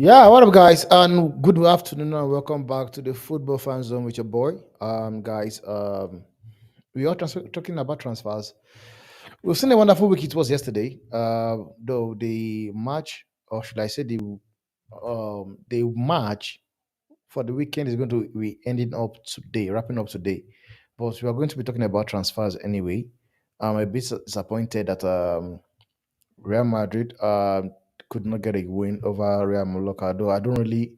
Yeah, what up, guys? And good afternoon, and welcome back to the Football Fan Zone with your boy. Guys, we are talking about transfers. We've seen a wonderful week it was yesterday. Though the match, or should I say the match for the weekend is going to be ending up today, wrapping up today. But we are going to be talking about transfers anyway. I'm a bit disappointed that Real Madrid could not get a win over Real Mallorca. Though I don't really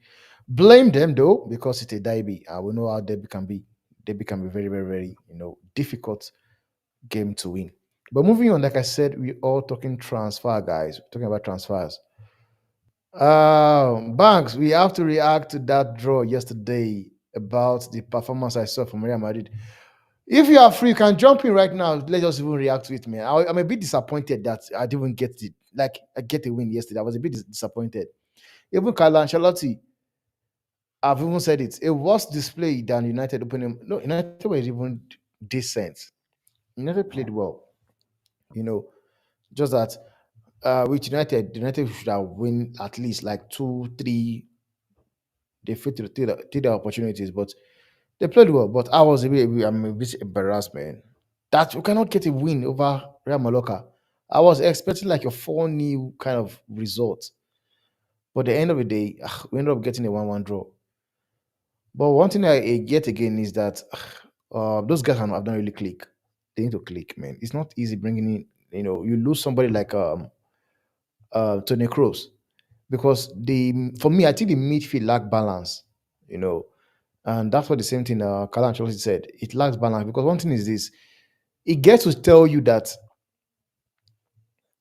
blame them though because it's a derby. We know how derby can be. Derby can be very, very, very difficult game to win. But moving on, like I said, we all talking transfer, guys. We're talking about transfers. Banks, we have to react to that draw yesterday about the performance I saw from Real Madrid. If you are free, you can jump in right now. Let's just even react to it, man. I'm a bit disappointed that I didn't get it. Like I get a win yesterday. I was a bit disappointed. Even Carlo Ancelotti, I've even said it. A worse display than United opening. No, United were even decent. United played well. You know, just that with United should have win at least like two, three. They failed to take their opportunities, but they played well. But I'm a bit embarrassed, man. That you cannot get a win over Real Mallorca. I was expecting like a 4-0 kind of result. But at the end of the day, we ended up getting a 1-1 draw. But one thing I get again is that those guys have not really click. They need to click, man. It's not easy bringing in, you lose somebody like Tony Kroos because for me, I think the midfield lack balance, you know, and that's what the same thing Carlo Ancelotti said. It lacks balance because one thing is this: it gets to tell you that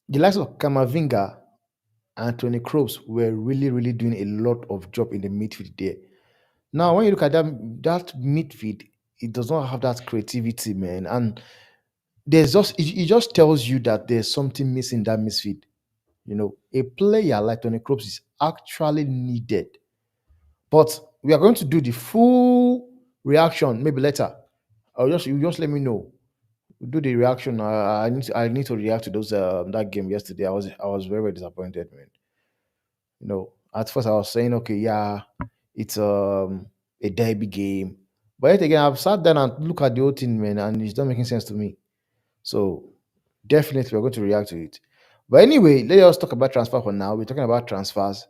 the likes of Kamavinga and Tony Kroos were really, really doing a lot of job in the midfield there. Now, when you look at that midfield, it does not have that creativity, man. And it just tells you that there's something missing in that midfield. A player like Tony Kroos is actually needed. But we are going to do the full reaction maybe later. You just let me know. We'll do the reaction. I need to react to those that game yesterday. I was very, very disappointed, man. At first I was saying, okay, yeah, it's a derby game. But yet again, I've sat down and look at the whole thing, man, and it's not making sense to me. So definitely we're going to react to it. But anyway, let us talk about transfer for now. We're talking about transfers.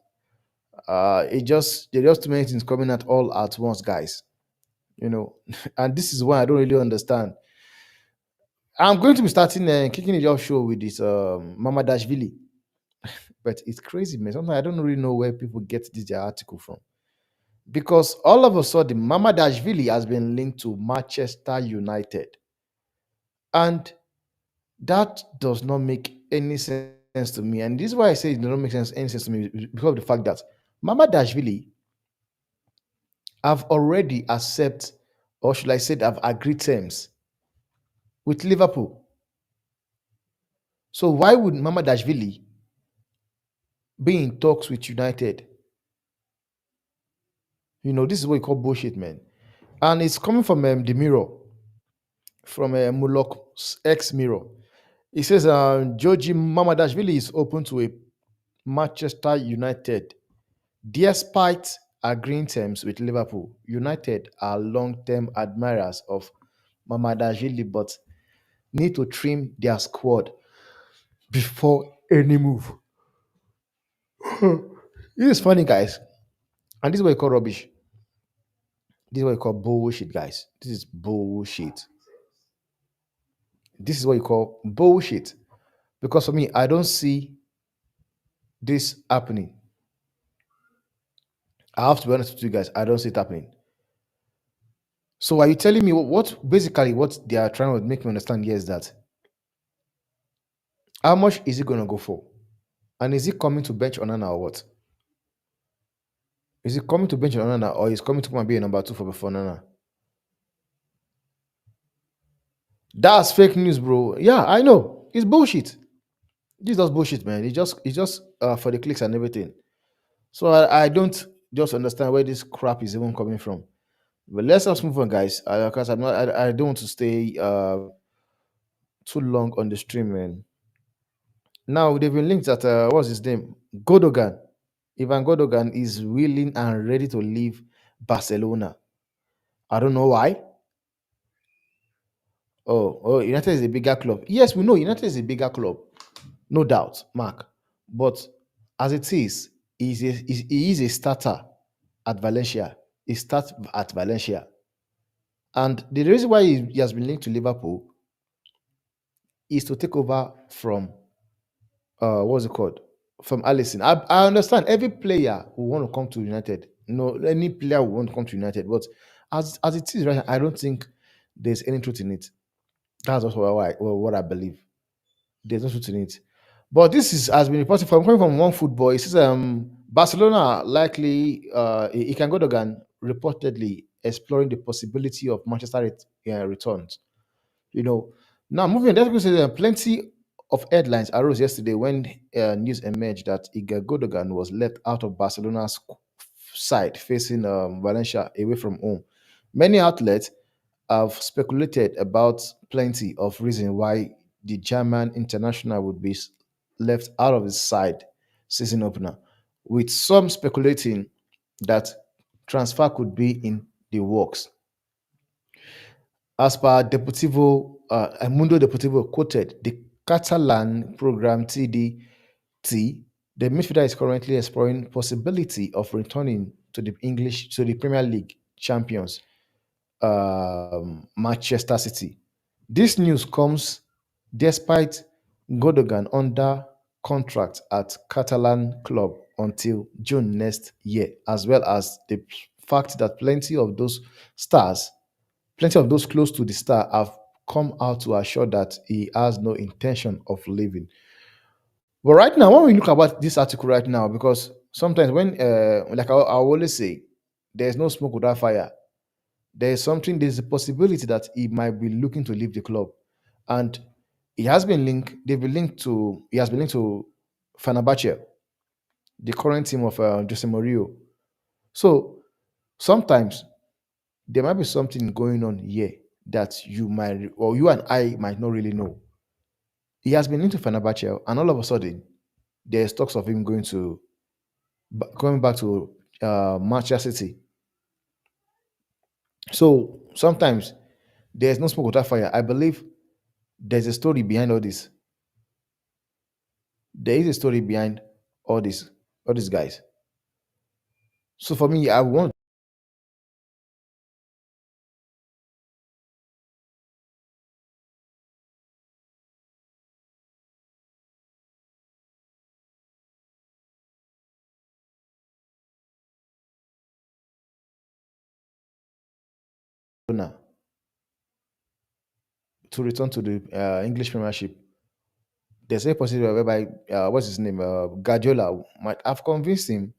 There are just too many things coming at all at once, guys. And this is why I don't really understand. I'm going to be starting kicking it off show with this Mama Dashvili. But it's crazy, man. Sometimes I don't really know where people get this their article from. Because all of a sudden, Mamadashvili has been linked to Manchester United. And that does not make any sense to me. And this is why I say it does not make any sense to me because of the fact that Mamadashvili have already accepted, or should I say, have agreed terms with Liverpool. So why would Mamadashvili be in talks with United? This is what we call bullshit, man. And it's coming from the Mirror, from Mulok ex Mirror. It says Georgi Mamadashvili is open to a Manchester United despite agreeing terms with Liverpool. United are long-term admirers of Mamadashvili but need to trim their squad before any move. This is funny, guys. And this is what you call rubbish. This is what you call bullshit, guys. This is bullshit. This is what you call bullshit. Because for me, I don't see this happening. I have to be honest with you guys. I don't see it happening. So are you telling me what they are trying to make me understand here is that how much is it going to go for? And is it coming to bench Onana or what? Is it coming to bench Onana or is coming to come and be a number two for Onana? That's fake news, bro. Yeah, I know. It's bullshit. This is just bullshit, man. It's just for the clicks and everything. So I don't just understand where this crap is even coming from. But let's just move on, guys. Because I don't want to stay too long on the stream, man. Now they've been linked at what's his name? Godogan. Ivan Godogan is willing and ready to leave Barcelona. I don't know why. Oh, United is a bigger club. Yes, we know United is a bigger club, no doubt, Mark. But as it is, he is a starter at Valencia. He starts at Valencia. And the reason why he has been linked to Liverpool is to take over from what's it called? From Allison. I understand every player who want to come to United. No, any player who want to come to United. But as it is right now, I don't think there's any truth in it. That's also what I believe. There's no truth in it. But this is has been reported from coming from one football. It says Barcelona likely Ikan Godogan reportedly exploring the possibility of Manchester returns. You know, now moving on, that's because there are plenty of headlines arose yesterday when news emerged that Iga Godogan was left out of Barcelona's side facing Valencia away from home. Many outlets have speculated about plenty of reasons why the German international would be left out of his side season opener, with some speculating that transfer could be in the works. As per Mundo Deportivo quoted, the Catalan program TDT, the midfielder is currently exploring possibility of returning to the Premier League champions, Manchester City. This news comes despite Godogan under contract at Catalan club until June next year, as well as the fact that plenty of those close to the star have come out to assure that he has no intention of leaving. But right now, when we look about this article right now, because sometimes when, I always say, there's no smoke without fire. There's a possibility that he might be looking to leave the club. And he has been linked to Fenerbahce, the current team of Jose Mourinho. So sometimes there might be something going on here that you and I might not really know. He has been into Fenerbahce, and all of a sudden, there's talks of him coming back to Manchester City. So sometimes there's no smoke without fire. I believe there's a story behind all this. There is a story behind all this, all these guys. So for me, I want Barcelona to return to the English Premiership. There's a possibility whereby what's his name, Guardiola might have convinced him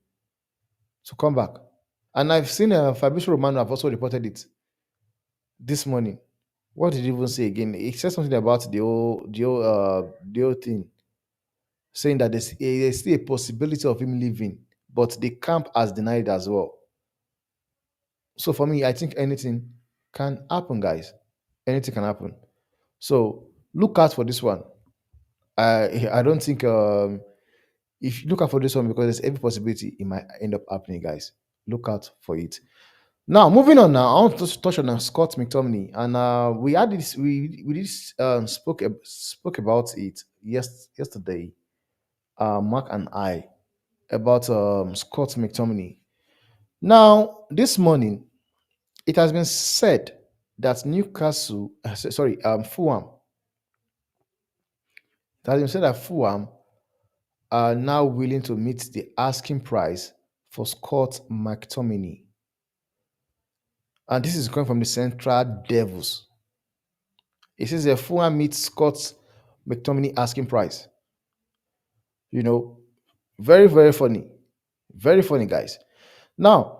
to come back. And I've seen Fabrizio Romano have also reported it this morning. What did he even say again? He said something about the whole thing, saying that there's still a possibility of him leaving, but the camp has denied it as well. So for me, I think anything can happen, guys. Anything can happen. So look out for this one. I don't think if you look out for this one because there's every possibility it might end up happening, guys. Look out for it. Now, moving on. Now, I want to touch on Scott McTominay, and we had this. We did spoke about it yesterday. Mark and I about Scott McTominay. Now, this morning, it has been said that Fulham. It has been said that Fulham are now willing to meet the asking price for Scott McTominay, and this is coming from the Central Devils. It says that Fulham meets Scott McTominay asking price. You know, very funny, very funny, guys. Now,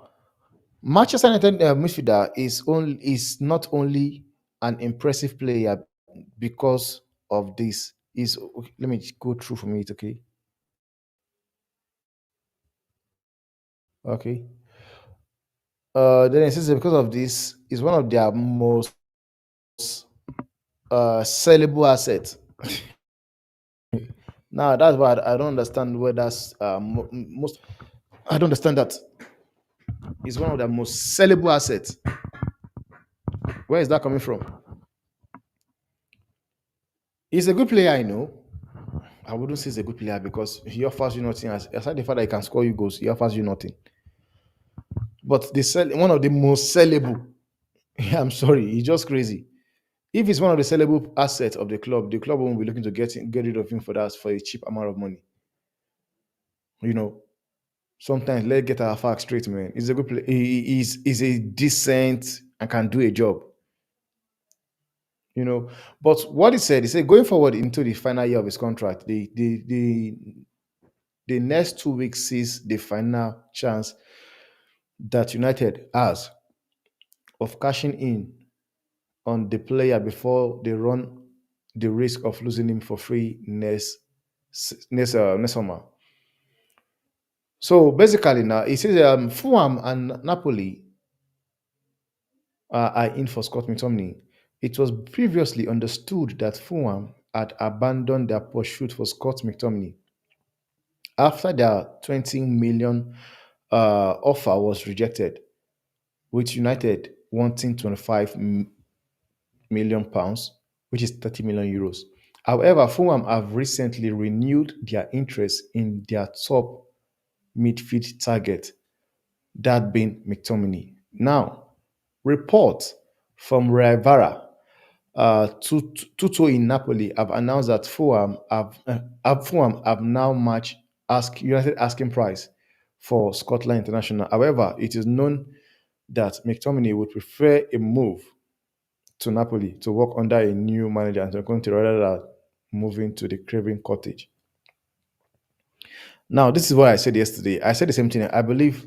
Manchester United midfielder is not only an impressive player because of this. Is Let me go through from it, okay? Okay. Then it says that because of this, is one of their most sellable assets. Now that's why I don't understand where that's most. I don't understand that. He's one of the most sellable assets. Where is that coming from? He's a good player, I know. I wouldn't say he's a good player because he offers you nothing. Aside the fact that he can score you goals, he offers you nothing. But they sell one of the most sellable. I'm sorry, he's just crazy. If he's one of the sellable assets of the club won't be looking to get rid of him for that for a cheap amount of money. You know, sometimes let's get our facts straight, man. He's a good player. He's a decent and can do a job. You know, but what he said going forward into the final year of his contract, the next 2 weeks sees the final chance that United has of cashing in on the player before they run the risk of losing him for free next summer. So basically, now he says Fulham and Napoli are in for Scott McTominay. It was previously understood that Fulham had abandoned their pursuit for Scott McTominay after their 20 million offer was rejected, with United wanting 25 million pounds, which is 30 million euros. However, Fulham have recently renewed their interest in their top midfield target, that being McTominay. Now, reports from Rivera, Tuto in Napoli have announced that Fulham have now matched United asking price for Scotland International. However, it is known that McTominay would prefer a move to Napoli to work under a new manager and Conte rather than moving to the Craven Cottage. Now, this is what I said yesterday. I said the same thing. I believe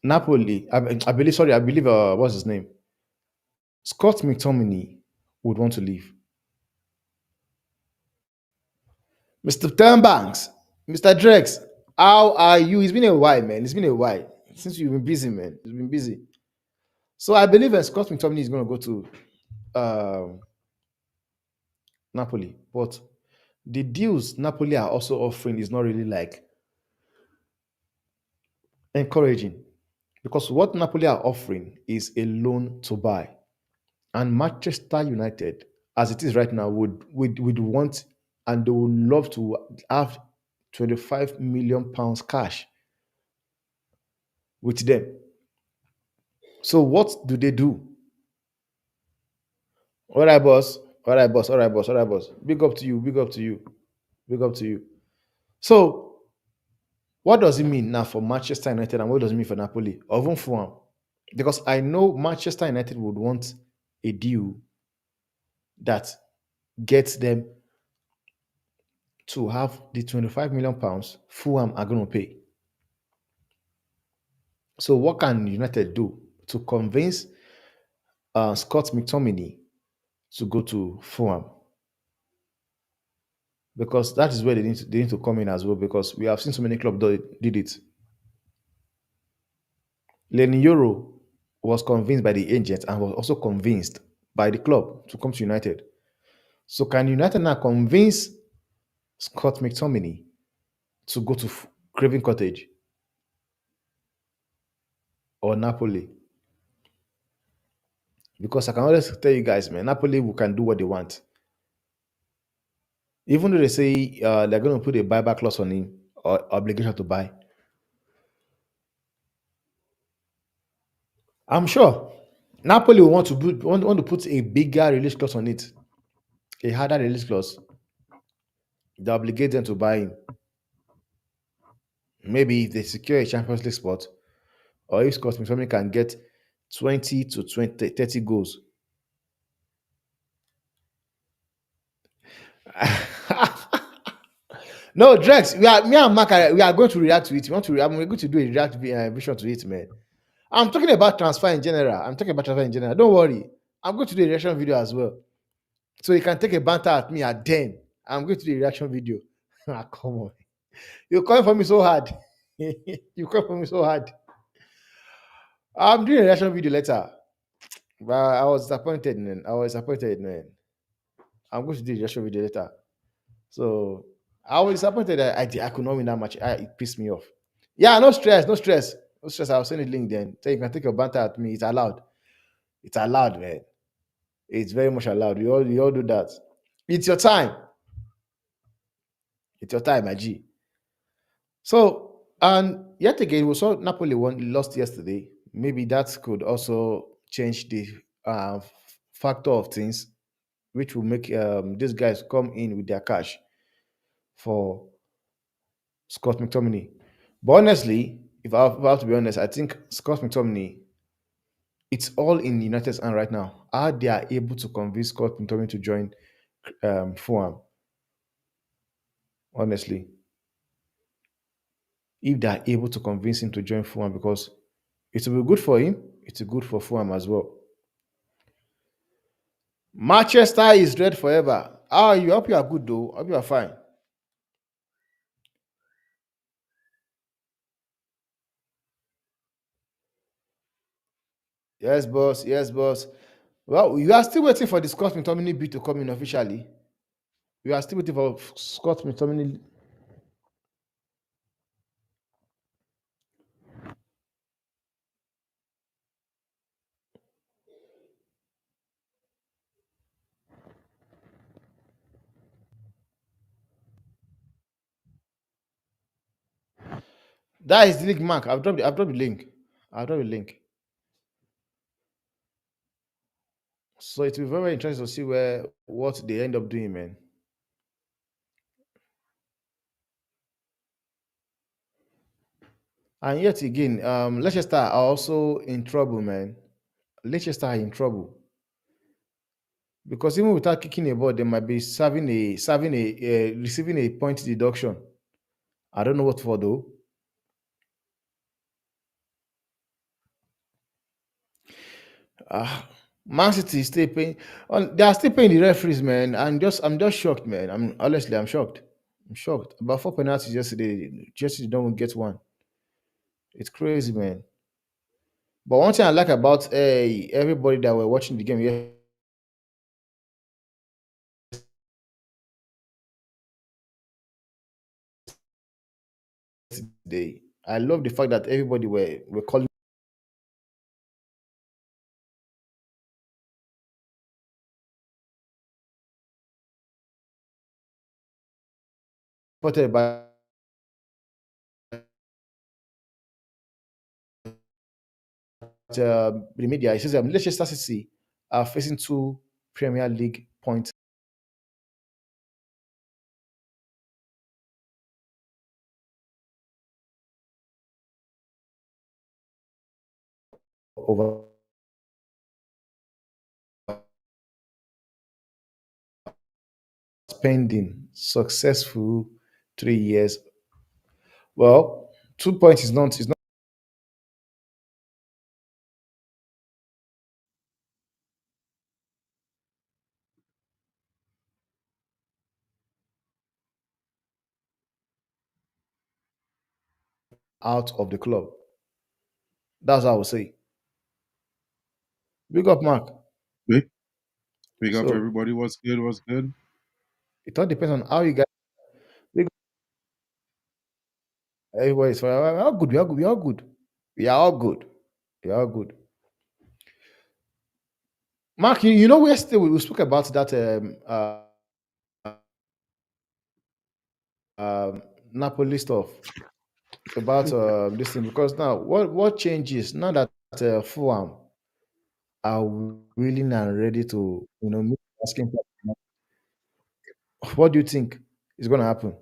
Napoli. I believe. What's his name? Scott McTominay would want to leave. Mr. Turnbanks, Mr. Drex, how are you? It's been a while, man. It's been a while since you've been busy, man. It's been busy. So I believe Scott McTominay is going to go to Napoli, but the deals Napoli are also offering is not really like encouraging because what Napoli are offering is a loan to buy, and Manchester United, as it is right now, would want and they would love to have 25 million pounds cash with them. So what do they do? All right, boss. All right, boss. All right, boss. All right, boss. Big up to you. Big up to you. Big up to you. So what does it mean now for Manchester United and what does it mean for Napoli or even Fulham? Because I know Manchester United would want a deal that gets them to have the 25 million pounds Fulham are going to pay. So what can United do to convince Scott McTominay to go to Fulham? Because that is where they need to come in as well. Because we have seen so many clubs did it. Lenny Euro was convinced by the agent and was also convinced by the club to come to United. So can United now convince Scott McTominay to go to Craven Cottage or Napoli? Because I can always tell you guys, man, Napoli can do what they want. Even though they say they're going to put a buyback clause on him or obligation to buy, I'm sure Napoli will want to put a bigger release clause on it, a harder release clause that obligates them to buy him. Maybe if they secure a Champions League spot, or if Scott McTominay can get 20 to 20, 30 goals. No, Drex, me and Mark, we are going to react to it. I'm going to do a react vision to it, man. I'm talking about transfer in general. Don't worry. I'm going to do a reaction video as well. So you can take a banter at me at 10. I'm going to do a reaction video. Come on. You're coming for me so hard. You come for me so hard. I'm doing a reaction video later. But I was disappointed, man. I'm going to do a reaction video later. So I was disappointed that I could not win that match. It pissed me off. Yeah, no stress, no stress, no stress. I'll send the link then. So you can take your banter at me. It's allowed. It's allowed, man. It's very much allowed. We all do that. It's your time. It's your time, my G. So, and yet again, we saw Napoli won lost yesterday. Maybe that could also change the factor of things, which will make these guys come in with their cash for Scott McTominay. But honestly, if I have to be honest, I think Scott McTominay, it's all in United's hand right now. How they are able to convince Scott McTominay to join Fulham, honestly, if they are able to convince him to join Fulham, because it will be good for him, it's good for Fulham as well. Manchester is red forever. How are you? Hope you are good though. Hope you are fine. Yes, boss. Yes, boss. Well, you are still waiting for the Scott McTominay bid to come in officially. You are still waiting for Scott McTominay. That is the link, Mark. I've dropped the link. I've dropped the link. So it will be very, very interesting to see where what they end up doing, man. And yet again, Leicester are also in trouble, man. Leicester are in trouble because even without kicking a ball, they might be serving a receiving a point deduction. I don't know what for though. Ah, Man City is still paying. They are still paying the referees, man. I'm just shocked, man. I'm shocked. I'm shocked. About four penalties yesterday. Chelsea don't get one. It's crazy, man. But one thing I like about everybody that were watching the game yesterday, I love the fact that everybody were calling supported by the media. It says Leicester City are facing two Premier League points over spending successful 3 years. Well, 2 points is not out of the club. That's how I would say. Big up, Mark. Big, big up So everybody. What's good? What's good? it all depends on how you guys. Big up everybody. So we are all good. We are good. We are all good. We are all good. We are all good. Mark, you know where still we spoke about that Napoli stuff about this thing because now what changes now that Fulham are willing and ready to meet asking price. What do you think is going to happen?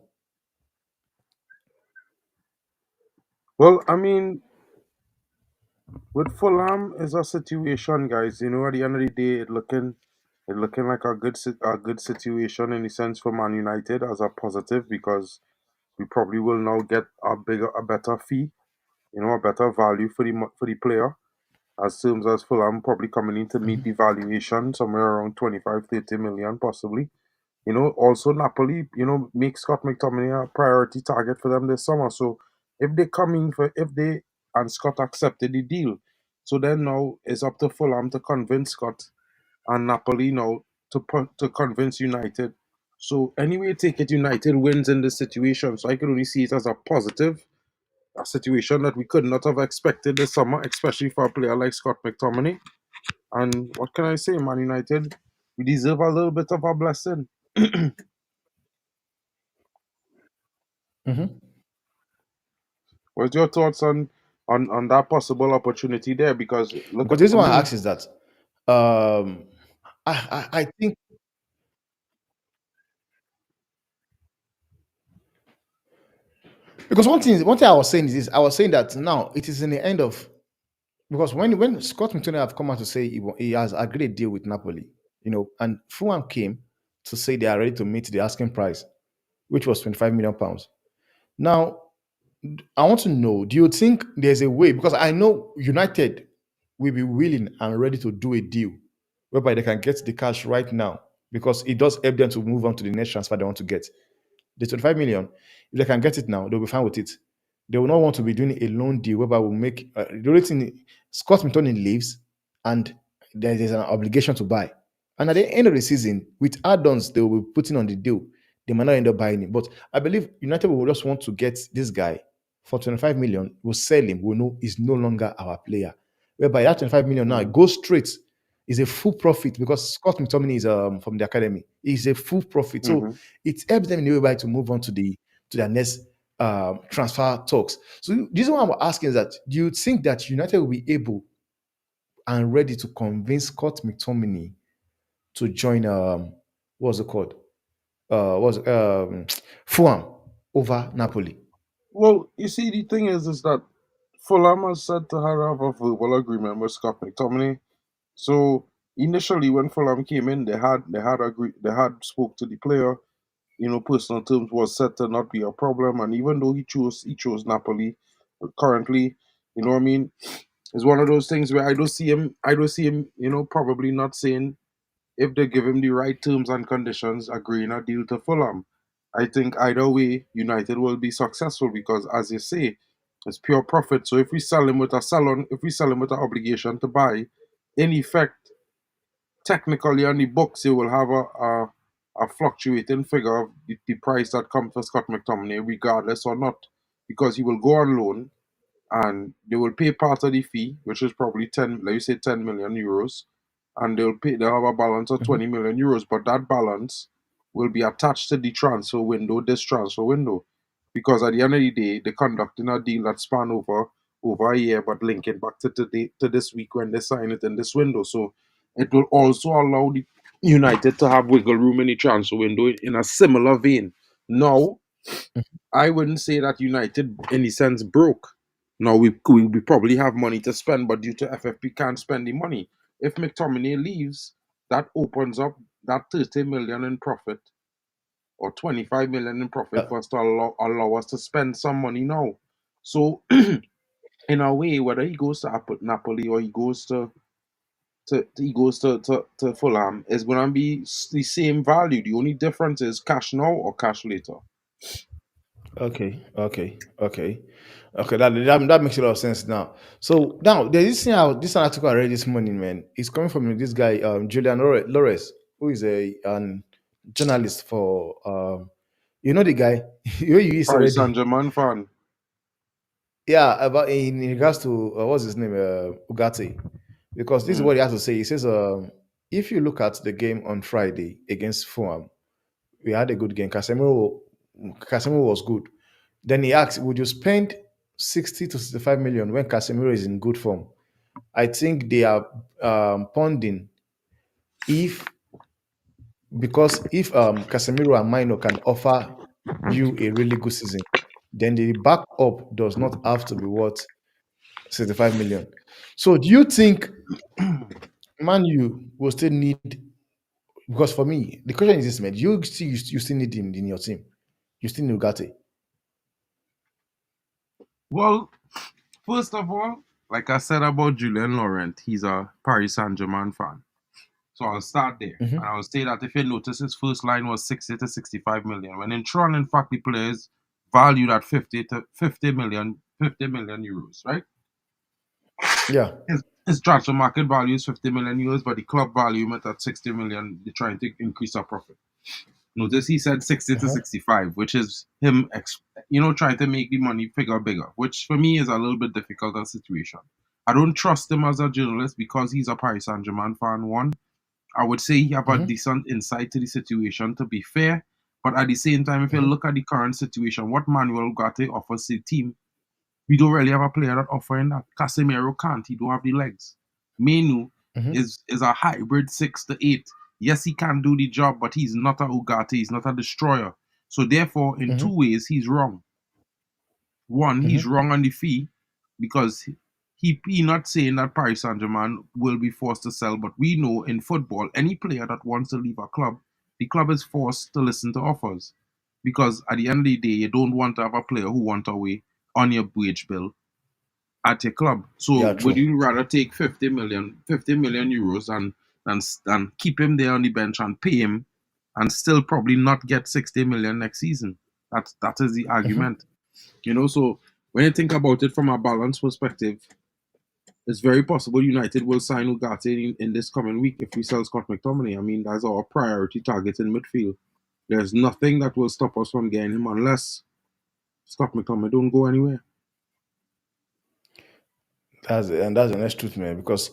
Well, I mean, with Fulham is a situation, guys. You know, at the end of the day, it looking like a good situation in the sense for Man United as a positive because we probably will now get a better fee, a better value for the player. As terms as Fulham probably coming in to meet Mhm. the valuation somewhere around 25, 30 million possibly. Also Napoli, make Scott McTominay a priority target for them this summer. So if they and Scott accepted the deal, so then now it's up to Fulham to convince Scott and Napoli now to convince United. So anyway, take it United wins in this situation. So I can only see it as a positive a situation that we could not have expected this summer, especially for a player like Scott McTominay. And what can I say, Man United? We deserve a little bit of a blessing. Hmm. What's your thoughts on that possible opportunity there? Because look Because at, the reason I why I mean, ask is that um, I think because one thing I was saying is this: I was saying that now it is in the end of because when Scott McTominay have come out to say he has agreed a deal with Napoli, and Fulham came to say they are ready to meet the asking price, which was 25 million pounds. Now I want to know: do you think there's a way? Because I know United will be willing and ready to do a deal whereby they can get the cash right now because it does help them to move on to the next transfer they want to get. The 25 million, if they can get it now, they'll be fine with it. They will not want to be doing a loan deal whereby we'll make the only thing Scott McTominay leaves and there's an obligation to buy. And at the end of the season, with add-ons they will be putting on the deal, they might not end up buying it. But I believe United will just want to get this guy for 25 million. We'll sell him. We'll know he's no longer our player. Whereby that 25 million now it mm, goes straight is a full profit because Scott McTominay is from the academy. He's a full profit. So hmm it helps them in a way to move on to their next transfer talks. So the reason why I'm asking is that do you think that United will be able and ready to convince Scott McTominay to join what's it called? Was Fulham over Napoli? well, you see, the thing is that Fulham has said to her have a verbal agreement with Scott McTominay. So initially, when Fulham came in, they had spoke to the player. Personal terms was said to not be a problem, and even though he chose Napoli currently, what I mean, it's one of those things where I don't see him, probably not saying if they give him the right terms and conditions, agreeing a deal to Fulham. I think either way, United will be successful because, as you say, it's pure profit. So if we sell him with an obligation to buy, in effect, technically on the books, you will have a fluctuating figure of the price that comes for Scott McTominay, regardless or not, because he will go on loan and they will pay part of the fee, which is probably 10, like you say, 10 million euros, and they'll have a balance of Mhm. 20 million euros, but that balance will be attached to the transfer window, this transfer window, because at the end of the day, they're conducting a deal that span over a year, but linking back to this week when they sign it in this window. So it will also allow the United to have wiggle room in the transfer window in a similar vein. Now, I wouldn't say that United, in a sense, broke. No, we probably have money to spend, but due to FFP can't spend the money. If McTominay leaves, that opens up that 30 million in profit or 25 million in profit Uh, for us to allow us to spend some money now. So, in a way, whether he goes to Napoli or he goes to Fulham, is going to be the same value. The only difference is cash now or cash later. okay. That makes a lot of sense now. So now there's this article I read this morning, man. It's coming from this guy, Julian Lores, who is an journalist for the guy you used Paris Saint already. Germain fan. Yeah, about in regards to what's his name, Ugarte, because this is Mm, what he has to say. He says, if you look at the game on Friday against Fulham, we had a good game. Casemiro was good. Then he asked, would you spend 60 to 65 million when Casemiro is in good form? I think they are ponding if because if Casemiro and Mino can offer you a really good season, then the backup does not have to be worth 65 million. So do you think Man U will still need because for me, the question is this, man, you still need him in your team. You still need Ugarte. well, first of all, like I said about Julian Laurent, he's a Paris Saint Germain fan. So I'll start there. And Mhm. I'll say that if you notice, his first line was 60 to 65 million. When in Tron, in fact, the players valued at 50 million euros, right? Yeah. His transfer market value is 50 million euros, but the club value him at 60 million. They're trying to increase our profit. Notice he said 60 to Uh-huh. 65, which is him, trying to make the money figure bigger, which for me is a little bit difficult a situation. I don't trust him as a journalist because he's a Paris Saint-Germain fan, one. I would say he have a Mm-hmm. decent insight to the situation, to be fair. But at the same time, if you Mm-hmm. look at the current situation, what Manuel Ugarte offers to the team, we don't really have a player that offering that. Casemiro can't. He don't have the legs. Menu Mm-hmm. is a hybrid 6 to 8. Yes, he can do the job, but he's not a Ugarte. He's not a destroyer. So therefore, in Mm-hmm. two ways, he's wrong. One, he's Mm-hmm. wrong on the fee because he not saying that Paris Saint Germain will be forced to sell, but we know in football, any player that wants to leave a club, the club is forced to listen to offers. Because at the end of the day, you don't want to have a player who want away on your wage bill at your club. Yeah, So would true. you rather take 50 million euros and keep him there on the bench and pay him and still probably not get 60 million next season? That is the Mm-hmm. argument. So when you think about it from a balance perspective, it's very possible United will sign Ugarte in this coming week if we sell Scott McTominay. I mean, that's our priority target in midfield. There's nothing that will stop us from getting him unless Scott McTominay don't go anywhere. That's the next truth, man. Because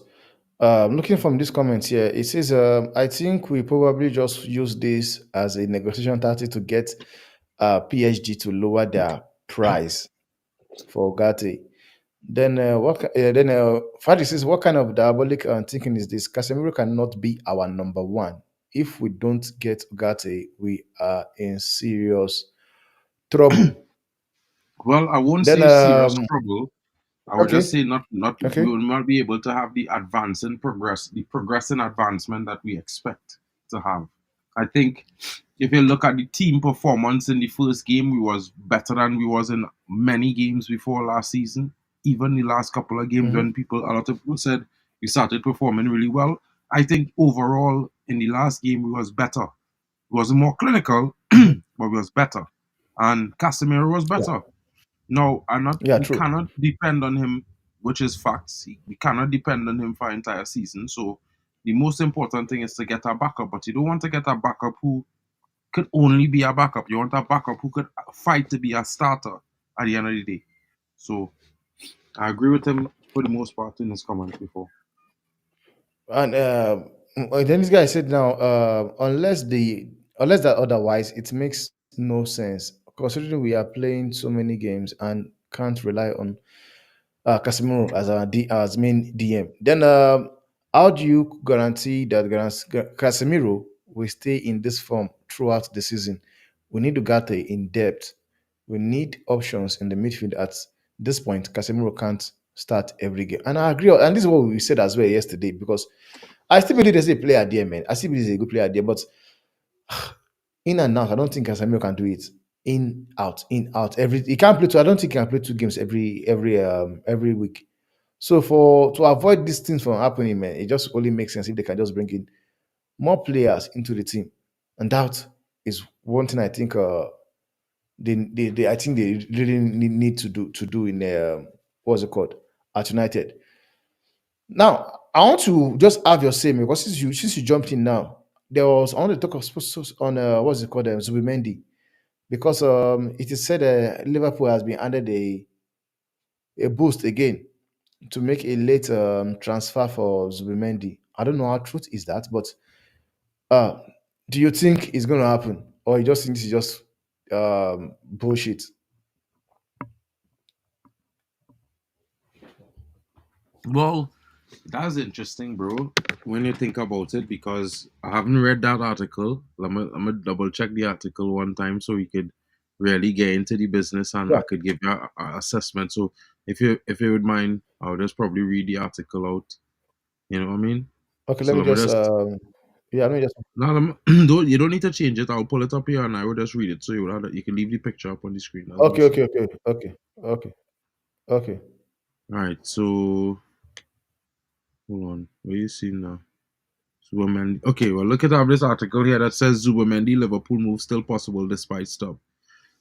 looking from this comment here, it says, I think we probably just use this as a negotiation tactic to get PSG to lower their price for Ugarte. Then Fadi says, what kind of diabolic thinking is this? Casemiro cannot be our number one. If we don't get Ugarte, we are in serious trouble. Well, I won't Then say serious trouble. I would just okay, say not we okay. will not be able to have the progressing advancement that we expect to have. I think if you look at the team performance in the first game, we was better than we was in many games before last season. Even the last couple of games Mm-hmm, when a lot of people said we started performing really well. I think overall in the last game we was better. It wasn't more clinical, mm-hmm. but we was better. And Casemiro was Yeah, better. No, I'm not. yeah, We true. cannot depend on him, which is facts. We cannot depend on him for an entire season. So the most important thing is to get a backup. But you don't want to get a backup who could only be a backup. You want a backup who could fight to be a starter at the end of the day. So I agree with him for the most part in his comments before. And then this guy said now, unless that otherwise, it makes no sense considering we are playing so many games and can't rely on Casemiro as as main DM. Then how do you guarantee that Casemiro will stay in this form throughout the season? We need Ugarte in depth. We need options in the midfield. At this point, Casemiro can't start every game, and I agree. And this is what we said as well yesterday because I still believe there's a player there, man. I still believe there's a good player there, but in and out, I don't think Casemiro can do it. In out, in out. Every he can't play two. I don't think he can play two games every week. So for to avoid these things from happening, man, it just only makes sense if they can just bring in more players into the team, and that is one thing I think they I think they really need to do in what's it called at United. Now I want to just have your say because since you jumped in now, there was I want to talk on what's it called Zubimendi because it is said Liverpool has been handed a boost again to make a late transfer for Zubimendi. I don't know how truth is that, but uh, do you think it's going to happen, or you just think this is just bullshit? Well, that's interesting, bro. When you think about it, because I haven't read that article. I'm gonna double check the article one time so we could really get into the business and Yeah. I could give you a assessment. So if you would mind, I'll just probably read the article out. You know what I mean? Okay. So Let me let me just. just Yeah. Let me just. no, don't you don't need to change it. I'll pull it up here and I will just read it. So you can leave the picture up on the screen. That's no Okay. issue. Okay. Okay. Okay. Okay. Okay. All right. So hold on. Where you see now? Zubomendi. Okay, well, look at this article here that says Zubomendi Liverpool move still possible despite stop.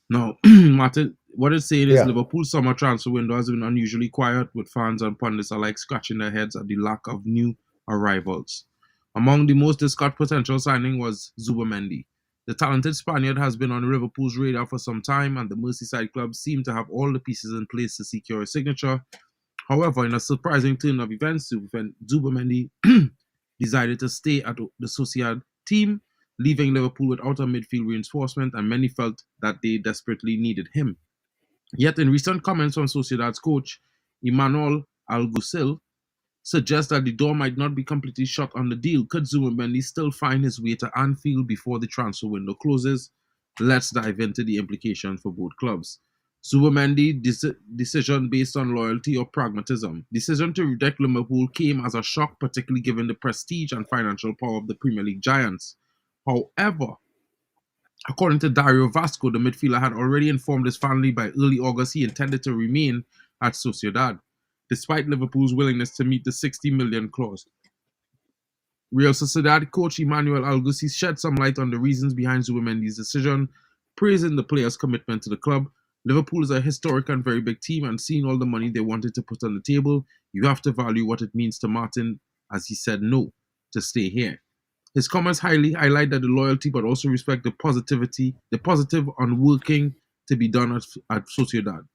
Now, Martin, what it's saying is Yeah. Liverpool's summer transfer window has been unusually quiet, with fans and pundits alike scratching their heads at the lack of new arrivals. Among the most discussed potential signing was Zubomendi. The talented Spaniard has been on Liverpool's radar for some time, and the Merseyside club seem to have all the pieces in place to secure a signature. However, in a surprising turn of events, Zubamendi decided to stay at the Sociedad team, leaving Liverpool without a midfield reinforcement, and many felt that they desperately needed him. Yet, in recent comments from Sociedad's coach, Emmanuel Alguacil, suggests that the door might not be completely shut on the deal. Could Zubimendi still find his way to Anfield before the transfer window closes? Let's dive into the implications for both clubs. Zubimendi decision based on loyalty or pragmatism. Decision to reject Liverpool came as a shock, particularly given the prestige and financial power of the Premier League giants. However, according to Dario Vasco, the midfielder had already informed his family by early August he intended to remain at Sociedad, despite Liverpool's willingness to meet the 60 million clause. Real Sociedad coach Emmanuel Algusi shed some light on the reasons behind Zubimendi's decision, praising the player's commitment to the club. Liverpool is a historic and very big team, and seeing all the money they wanted to put on the table, you have to value what it means to Martin, as he said no to stay here. His comments highly highlight that the loyalty, but also respect the positive on working to be done at Sociedad.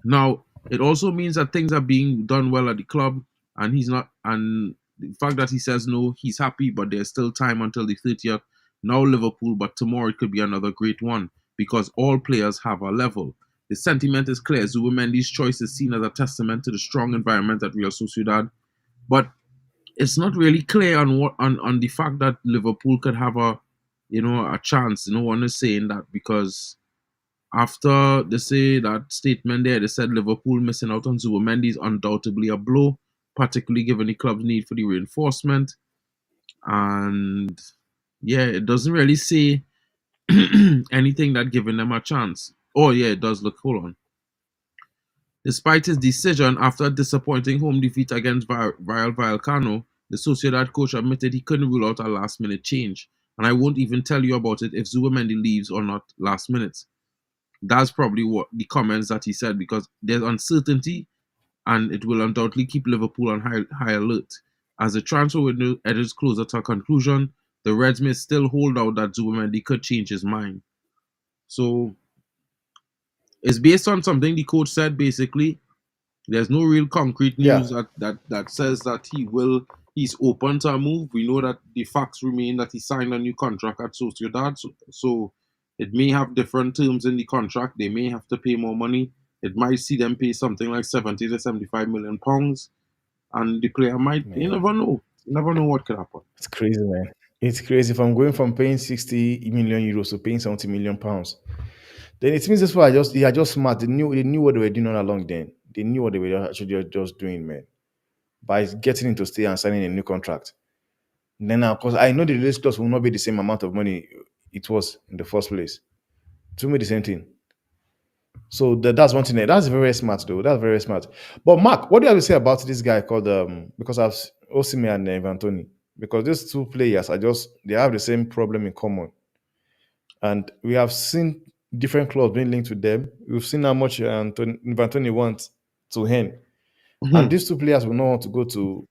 Now, it also means that things are being done well at the club, and he's not. And the fact that he says no, he's happy, but there's still time until the 30th. Now Liverpool, but tomorrow it could be another great one because all players have a level. The sentiment is clear. Zubimendi's choice is seen as a testament to the strong environment at Real Sociedad, but it's not really clear on on the fact that Liverpool could have a chance. No one is saying that because after they say that statement there, they said Liverpool missing out on Zubimendi is undoubtedly a blow, particularly given the club's need for the reinforcement. And yeah, it doesn't really say anything that giving them a chance. Oh yeah, it does. Look, hold on. Despite his decision after a disappointing home defeat against Real Vallecano, the Sociedad coach admitted he couldn't rule out a last-minute change. And I won't even tell you about it if Zubimendi leaves or not last minute. That's probably what the comments that he said because there's uncertainty and it will undoubtedly keep Liverpool on high alert. As the transfer window edges closer to a conclusion, the Reds may still hold out that Zubimendi could change his mind. So it's based on something the coach said basically. There's no real concrete Yeah, news that says that he's open to a move. We know that the facts remain that he signed a new contract at Sociedad, so it may have different terms in the contract. They may have to pay more money. It might see them pay something like 70 to 75 million pounds, and the player might. You man, never know. You never know what could happen. it's crazy, man. It's crazy. If I'm going from paying 60 million euros to paying 70 million pounds, then it means this why they are just smart. They knew what they were doing all along. Then they knew what they were actually just doing, man, by getting into stay and signing a new contract. Then, of course, I know the release clause will not be the same amount of money it was in the first place. To me, the same thing. So that's one thing. That's very smart, though. That's very smart. But Mark, what do you have to say about this guy called because I've Osime and Ivan Toney? Because these two players are just they have the same problem in common, and we have seen different clubs being linked with them. We've seen how much Ivan Toney wants to earn, and these two players will not want to go to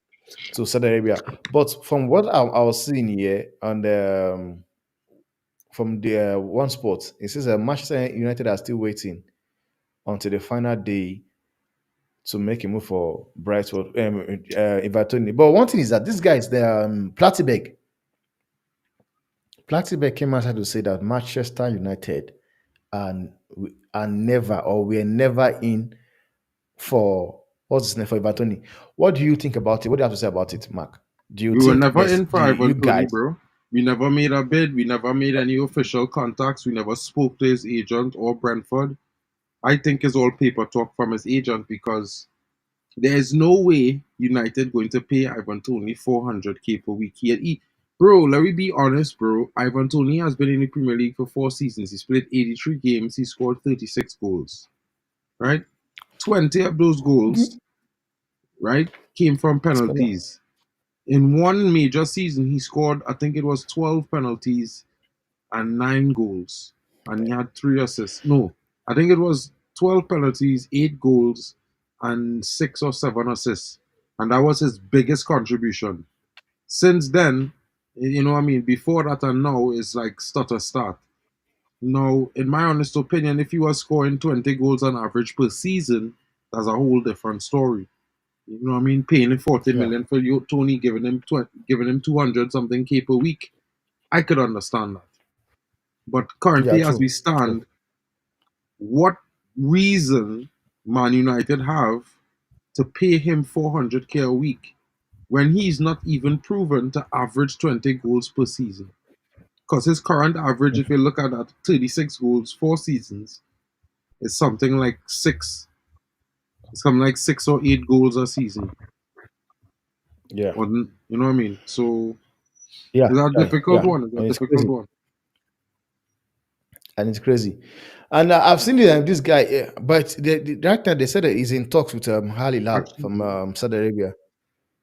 Saudi Arabia. But from what I was seeing here, and from the one spot, it says Manchester United are still waiting until the final day to make a move for Brightwood, Everton. But one thing is that this guy is the Plattenberg. Plattenberg came out to say that Manchester United and are never or we're never in for what's his name for Everton. What do you think about it? What do you have to say about it, Mark? Do you We were think never there's in do for you Ivan Tony, guys? bro. We never made a bid. We never made any official contacts. We never spoke to his agent or Brentford. I think it's all paper talk from his agent because there is no way United going to pay Ivan Toney 400k per week. Bro, let me be honest, bro. Ivan Toney has been in the Premier League for 4 seasons. He's played 83 games. He scored 36 goals. Right? 20 of those goals, Mhm. right, came from It's a lot. penalties. In one major season, he scored, I think it was 12 penalties and 9 goals, and he had 3 assists. No, I think it was 12 penalties, 8 goals, and 6 or 7 assists, and that was his biggest contribution. Since then, You know what I mean? Before that and now is like stutter start. Now, in my honest opinion, if you are scoring 20 goals on average per season, that's a whole different story. You know what I mean? Paying him 40 Yeah, million for you, Tony, giving him 200 something K per week. I could understand that. But yeah, currently, as we true, true. stand, what reason Man United have to pay him 400K a week when he's not even proven to average 20 goals per season? Because his current average, if you look at that, 36 goals, 4 seasons, is something like it's something like 6 or 8 goals a season. Yeah, Or, you know what I mean? So yeah, it's a yeah, difficult yeah, one. It's a and it's difficult crazy, one. and it's crazy. And I've seen this guy, but right now they said that he's in talks with Al Hilal from Actually, Saudi Arabia.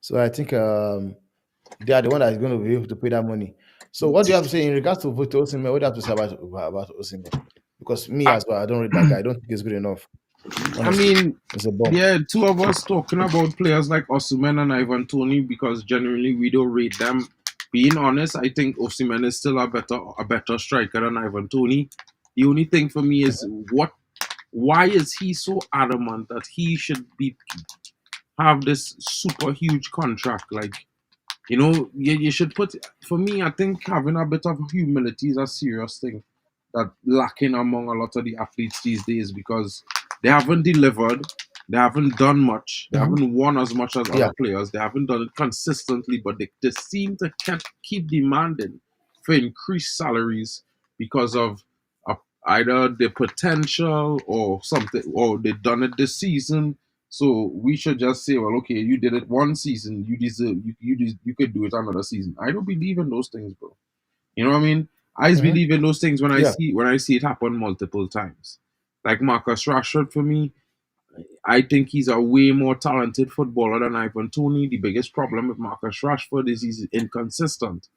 So I think they are the one that is going to be able to pay that money. So what do you have to say in regards to Victor Osimhen? What do you have to say about Osimhen? Because me I, as well, I don't read that guy. I don't think he's good enough. I Honestly, mean, it's a bomb. yeah, two of us talking about players like Osimhen and Ivan Toney because generally we don't rate them. Being honest, I think Osimhen is still a better striker than Ivan Toney. The only thing for me is why is he so adamant that he should be have this super huge contract? Like, you should put. For me, I think having a bit of humility is a serious thing that lacking among a lot of the athletes these days because they haven't delivered, they haven't done much, they Mhm. haven't won as much as Yeah. other players, they haven't done it consistently, but they seem to keep demanding for increased salaries because of uh, either the potential or something, or they've done it this season. So we should just say, well, okay, you did it one season, you deserve, you could do it another season. I don't believe in those things, bro. You know what I mean? I just Hmm. believe in those things when I Yeah. see it happen multiple times. Like Marcus Rashford for me, I think he's a way more talented footballer than Ivan Toney. The biggest problem with Marcus Rashford is he's inconsistent.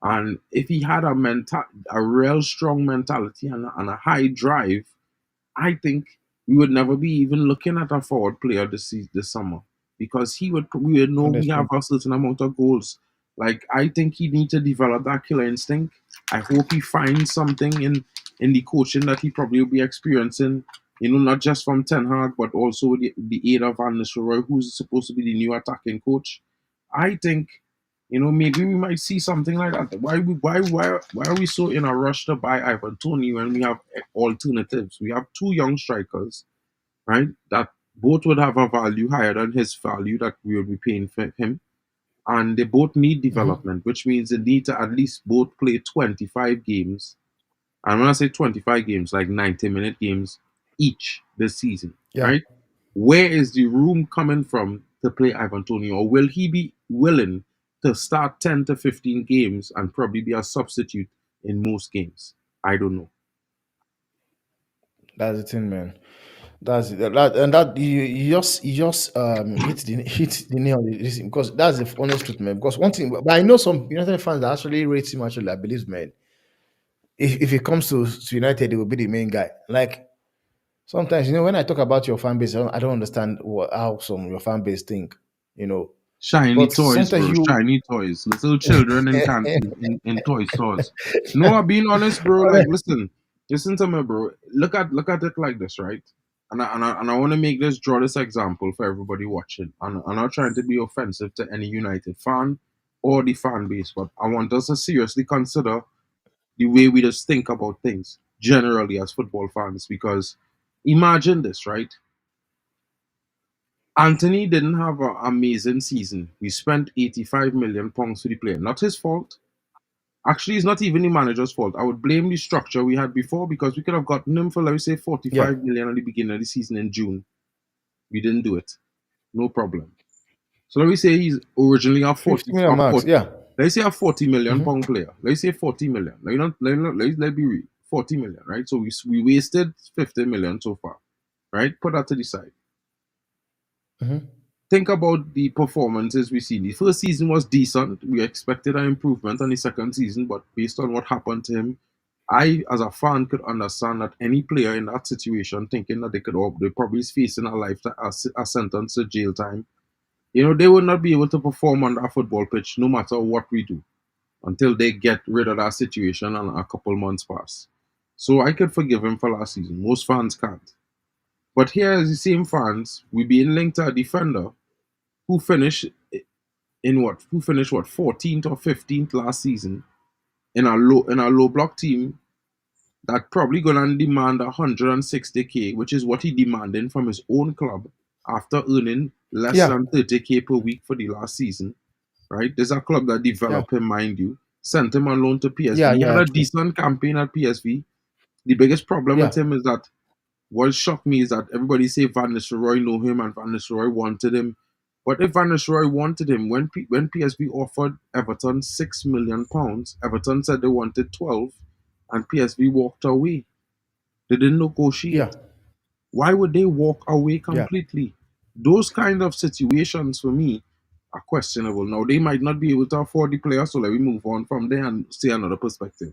And if he had a real strong mentality and a high drive, I think we would never be even looking at a forward player this summer because we would know we have Understand. a certain amount of goals. Like I think he needs to develop that killer instinct. I hope he finds something in the coaching that he probably will be experiencing. Not just from Ten Hag, but also with the aid of Van Nistelrooy, who's supposed to be the new attacking coach. I think maybe we might see something like that. Why are we so in a rush to buy Ivan Toney when we have alternatives? We have two young strikers, right? That both would have a value higher than his value that we would be paying for him, and they both need Hmm. development, which means they need to at least both play 25 games. And when I say 25 games, like 90-minute games each this season, Yeah. right? Where is the room coming from to play Ivan Toney? Or will he be willing to start 10 to 15 games and probably be a substitute in most games? I don't know. That's the thing, man. That's it. And that you just hit the nail on the this, because that's the honest truth, man. Because one thing, but I know some United fans that actually rate him actually. I believe, man. If it comes to United, he will be the main guy. Like sometimes, when I talk about your fan base, I don't understand how some your fan base think, you know. Shiny But toys, sometimes bro. you, Shiny toys. Little children in toy stores. No, I'm being honest, bro. Like, listen to me, bro. Look at it like this, right? And I want to draw this example for everybody watching. And I'm not trying to be offensive to any United fan or the fan base, but I want us to seriously consider the way we just think about things generally as football fans. Because imagine this, right? Anthony didn't have an amazing season. We spent £85 million for the player. Not his fault. Actually, it's not even the manager's fault. I would blame the structure we had before because we could have gotten him for, let me say, yeah, 45 million at the beginning of the season in June. We didn't do it. No problem. So let me say he's originally 50 million a marks. 40 Yeah. let's say a 40 million Hmm. pound player. Let's say 40 million. Let be real. 40 million, right? So we wasted 50 million so far, right? Put that to the side. Hmm. Think about the performances we see. The first season was decent. We expected an improvement on the second season, but based on what happened to him, I, as a fan, could understand that any player in that situation, thinking that they probably facing a a sentence to jail time. They would not be able to perform on that football pitch, no matter what we do. until they get rid of that situation and a couple months pass. So I could forgive him for last season. Most fans can't. But here, as the same fans, we being linked to a defender who finished who finished what 14th or 15th last season in a low block team that probably gonna demand 160k, which is what he demanding from his own club after earning less Yeah, than 30k per week for the last season. Right? There's a club that yeah, developed him, mind you, sent him on loan to yeah, PSV. He had yeah, a true. decent campaign at PSV. The biggest problem Yeah, with him is that what shocked me is that everybody say Van Nistelrooy know him and Van Nistelrooy wanted him. But if Van Nistelrooy wanted him, when PSV offered Everton £6 million, Everton said they wanted 12, and PSV walked away. They didn't yeah, negotiate. Why would they walk away yeah. completely? Those kind of situations for me are questionable. Now they might not be able to afford the player, so let me move on from there and see another perspective.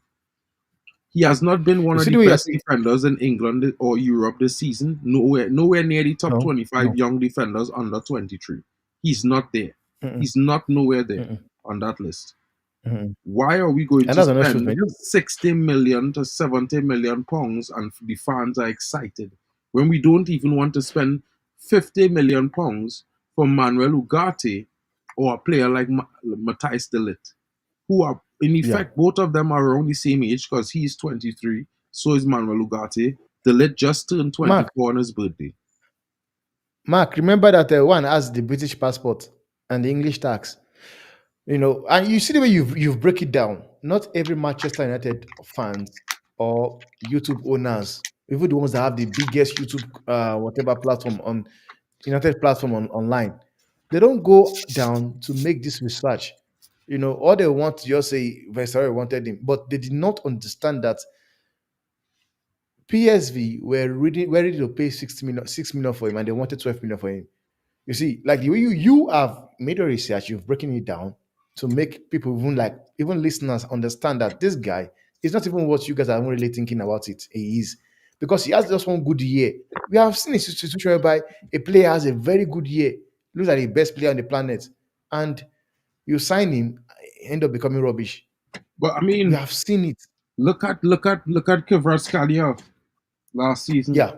He has not been one You of see the the way you're best saying? defenders in England or Europe this season. Nowhere near the top No, 25 no. young defenders under 23. He's not there. Mm-mm, He's not nowhere there mm-mm, on that list. mm-mm. Why are we going And to that's the honest truth, spend man. 60 million to 70 million pounds and the fans are excited when we don't even want to spend 50 million pounds for Manuel Ugarte or a player like Matthijs de Ligt, who are in Yeah. effect both of them are around the same age because he's 23, so is Manuel Ugarte. De Ligt just turned Mark, 24 on his birthday. Mark, remember that one has the British passport and the English tax. And you see the way you've break it down. Not every Manchester United fans or YouTube owners, even the ones that have the biggest YouTube whatever platform on United platform online, they don't go down to make this research. All they want to just say Viceroy wanted him, but they did not understand that PSV were ready to pay 60 million for him, and they wanted 12 million for him. You see, like the way you have made your research, you've broken it down to make people even listeners understand that this guy is not even what you guys are really thinking about it. He is because he has just one good year. We have seen a situation whereby a player has a very good year, looks like the best player on the planet, and you sign him, end up becoming rubbish. But I We mean, have seen it. look at Kvaratskhelia last season. Yeah.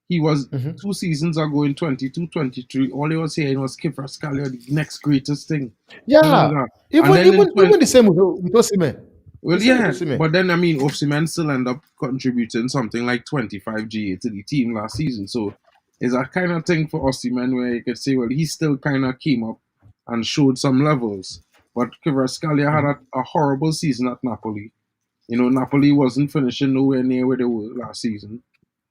He was Mhm. 2 seasons ago in 22, 23. All he was saying was Kvaratskhelia, the next greatest thing. Da, da, da, Yeah. da. And Even then in even 20, even the same with Osimhen. The well, same with yeah, Osimhen. but then I mean, Osimhen still end up contributing something like 25 GA to the team last season. So it's a kind of thing for Osimhen where you could say, well, he still kind of came up and showed some levels. But Kvaratskhelia had Mhm. a horrible season at Napoli. Napoli wasn't finishing nowhere near where they were last season.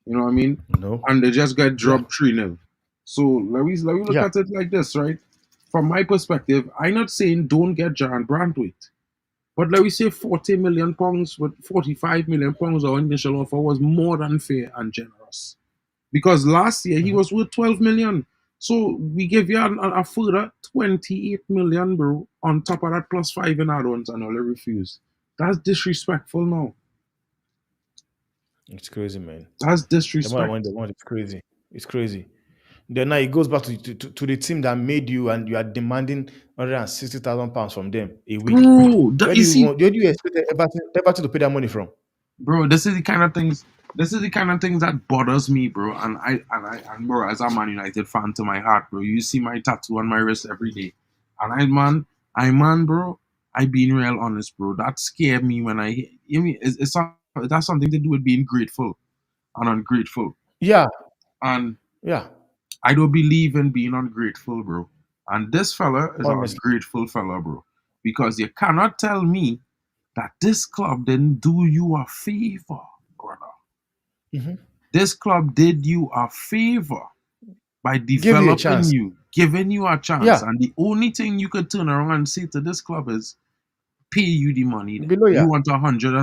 You know what I mean? No. And they just got Yeah. dropped 3-0. So let me look Yeah. at it like this, right? From my perspective, I'm not saying don't get John Brandwaite. But let me say £40 million with £45 million our initial offer was more than fair and generous. Because last year he Mhm. was worth 12 million. So we give you a further 28 million, bro, on top of that plus five in add-ons and all they refuse. That's disrespectful now. It's crazy, man. That's The more I want, disrespect. the more it's crazy. It's crazy. Then now it goes back to the team that made you, and you are demanding £160,000 from them a week. Bro, Where do you you see, want? Where do you expect Everton to pay that money from? bro, this is the kind of things that bothers me, bro. And bro, as a Man United fan to my heart, bro, you see my tattoo on my wrist every day. And bro, I being real honest, bro. That scared me when that's something to do with being grateful and ungrateful. Yeah, And yeah. I don't believe in being ungrateful, bro. And this fella is an Honestly. ungrateful fella, bro. Because you cannot tell me that this club didn't do you a favor, brother. Mhm. This club did you a favor by Give you a developing chance. you, giving you a chance. Yeah, And the only thing you could turn around and say to this club is pay you the money then. below. You Yeah, want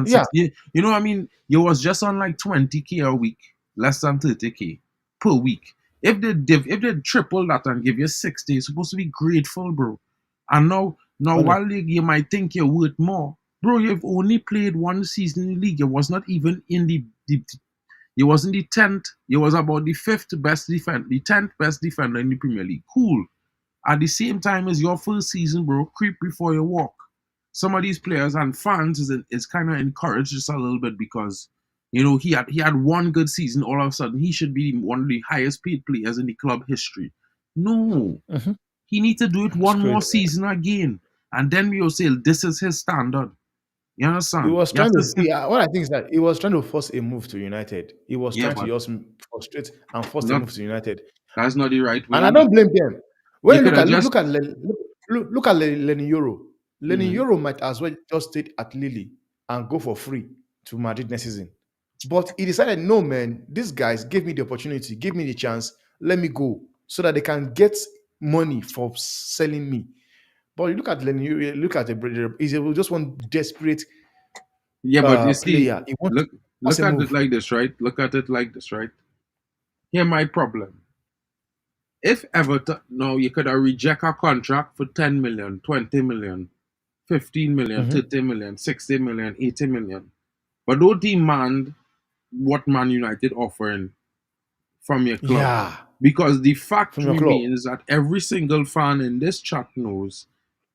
yeah. 160. You know what I mean? You was just on like 20k a week, less than 30k per week. If they triple that and give you 60, you're supposed to be grateful, bro. And now Honest. while you might think you're worth more, bro, you've only played one season in the league. You was not even in the you wasn't the 10th. You was about the fifth best defender, the 10th best defender in the Premier League. Cool. At the same time as your first season, bro, creep before you walk. some of these players and fans is kind of encouraged just a little bit because he had one good season. All of a sudden, he should be one of the highest paid players in the club history. No, Mhm. he needs to do it It's one more crazy, man. season again, and then we will say this is his standard. You He understand? was You have trying to to. set. What I think is that he was trying to force a move to United. He was Yeah, trying to but just frustrate and force a not move to United. that's not the right And I way. don't blame them. When You you could look have at just. look at Lenny Euro. Lenny Mhm. Euro might as well just stay at Lille and go for free to Madrid next season. But he decided, no, man, these guys gave me the opportunity, give me the chance, let me go so that they can get money for selling me. But you look at Lenny, you look at the he's just one desperate Yeah, but you see, player. He wants to look force look a at it move. like this, right? Look at it like this, right? Here my problem. If Everton, no, you could have reject a contract for 10 million, 20 million, 15 million, Mhm. 30 million, 60 million, 80 million. But don't demand what Man United offering from your club. Yeah, Because the fact from your club. remains that every single fan in this chat knows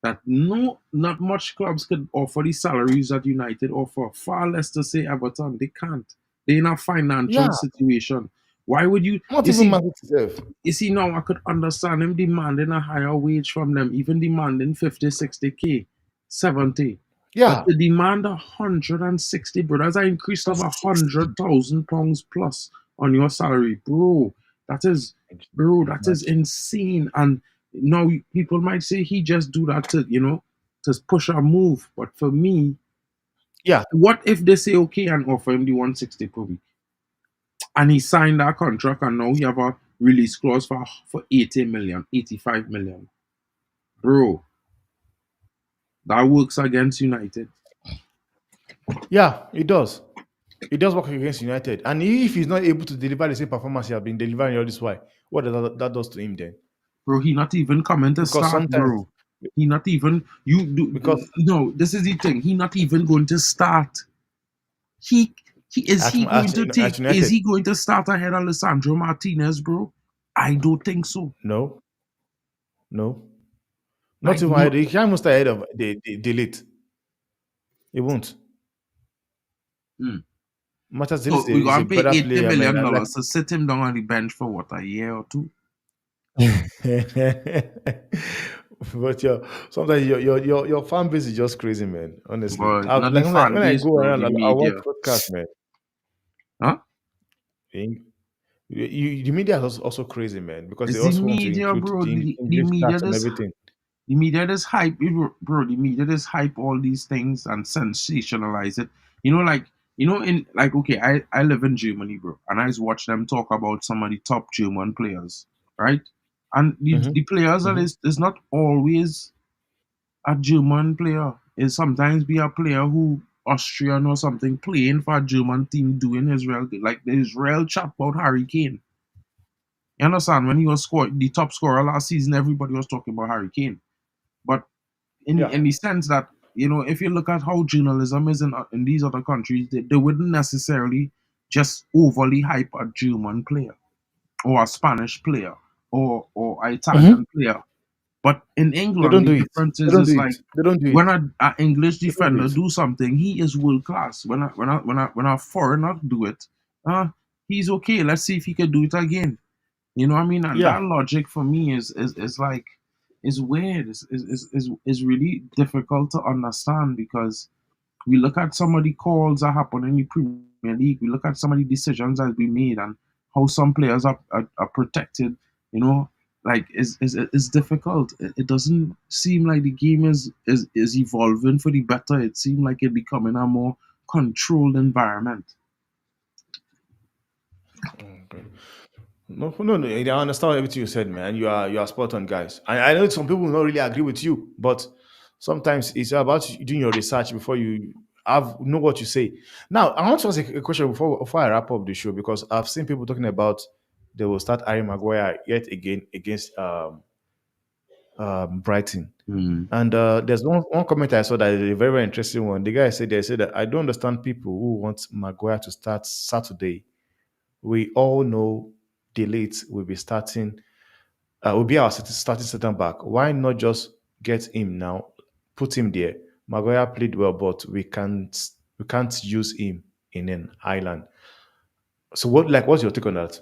that not much clubs could offer the salaries that United offer. Far less to say Everton. They can't. They're in a financial Yeah, situation. Why would you not you even see Man City itself. you see now I could understand him demanding a higher wage from them, even demanding 50, 60K, 70. But Yeah, to demand 160, bro, that's an increase of that's a 60. hundred thousand pounds plus on your salary, bro. That is, bro, that is Imagine. insane. And now people might say he just do that to push a move. But for me, Yeah, what if they say okay and offer him the 160 per week? And he signed that contract and now he have a release clause for 80 million, 85 million. Bro, that works against United. yeah, it does. It does work against United. And if he's not able to deliver the same performance he has been delivering all this while, what does that does to him then? Bro, he not even coming to Because start, sometimes, bro. He not even you do because no, this is the thing. He not even going to start. He is at, he going to at take is United, he going to start ahead of Alessandro Martinez, bro? I don't think so. no, no, not Like even no. ahead. He can't even start ahead of the late. He won't. Hmm. Matters So we is a gonna pay better 80 player, man. million And like, dollars to sit him down on the bench for what, a year or two? but sometimes your fan base is just crazy, man. Honestly, But not the like fan when I base, go bro, around, the I watch media. podcasts, man. Huh? The media is also crazy, man, because they It's the also want to media, include bro. the The English media stats and that's everything. the media that's hype, bro. The media that's hype all these things and sensationalize it. Like in like okay, I live in Germany, bro, and I just watch them talk about some of the top German players, right? And the Hmm. players that Hmm. is not always a German player. It sometimes be a player who Austrian or something playing for a German team doing Israel good. Like the Israel chat about Harry Kane. You understand? When he was the top scorer last season, everybody was talking about Harry Kane. But in Yeah. in the sense that if you look at how journalism is in these other countries, they wouldn't necessarily just overly hype a German player or a Spanish player or an Hmm. Italian player. But in They England, don't the do it. difference They is don't do is it. like They don't do it. when a English They don't do defender it. do something, he is world class. When a foreigner do it, uh, he's okay. Let's see if he can do it again. You know what I mean? And Yeah. that logic for me is like is weird. Is really difficult to understand because we look at some of the calls that happen in the Premier League. We look at some of the decisions that be made and how some players are protected. You know, like is difficult. It doesn't seem like the game is evolving for the better. It seems like it becoming a more controlled environment. Okay. No, no, no. I understand everything you said, man. You are spot on, guys. I know some people will not really agree with you, but sometimes it's about you doing your research before you know what you say. Now, I want to ask a question before I wrap up the show because I've seen people talking about they will start Harry Maguire yet again against Brighton. Mm. And there's one comment I saw that is a very, very interesting one. The guy said they said that I don't understand people who want Maguire to start Saturday. We all know Delete will be starting, will be our starting center back. Why not just get him now, put him there? Maguire played well, but we can't use him in an island. So what's your take on that?